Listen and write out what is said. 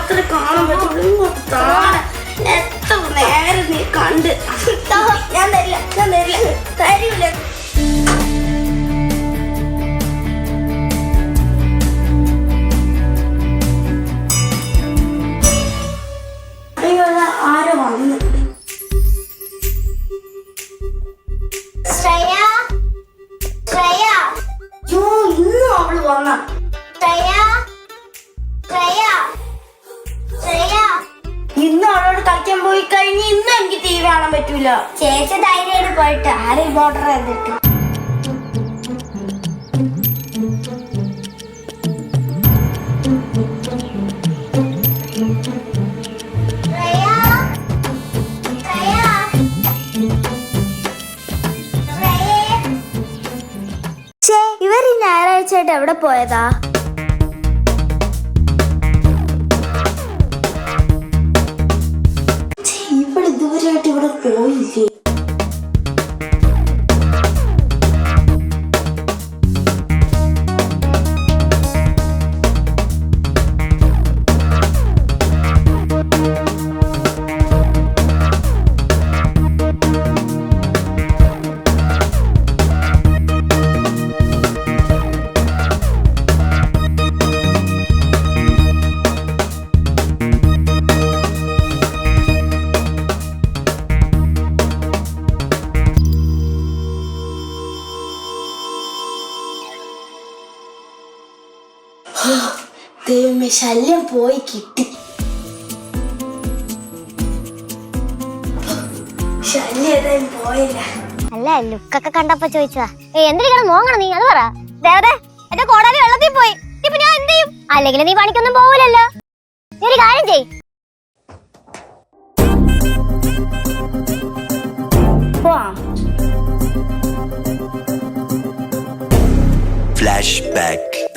മാത്രമേ കാണാൻ പറ്റുള്ളൂ. എത്ര നേരം നീ കണ്ട്. ഞാൻ തരില്ല തരില്ല. ആരോ വന്നു. ഇന്നും അവള് വന്ന ഇന്ന് അവളോട് കളിക്കാൻ പോയി കഴിഞ്ഞ് ഇന്നും എനിക്ക് ടി വി കാണാൻ പറ്റൂല. ചേച്ചി ധൈര്യമായിട്ട് പോയിട്ട് ആരും ഓർഡർ ചെയ്തിട്ട് ഇവർ ഈ ഞായറാഴ്ചയായിട്ട് എവിടെ പോയതാ? ഇവിടെ ഇതുവരെയായിട്ട് ഇവിടെ പോയില്ലേ? ദൈവമേ, ശല്യം പോയി കിട്ടി. ശല്യം ഏതായാലും പോയില്ല. അല്ല, ലുക്കൊക്കെ കണ്ടപ്പോ ചോദിച്ചതാ. എന്തിനാണ് മോങ്ങണം നീ? അത് പറ. ദേവതേ, എന്റെ കോടാലി വെള്ളത്തിൽ പോയി. ഇപ്പൊ ഞാൻ എന്ത് ചെയ്യും? അല്ലെങ്കിൽ നീ പണിക്കൊന്നും പോവില്ലല്ലോ. നീ ഒരു കാര്യം ചെയ്. Flashback.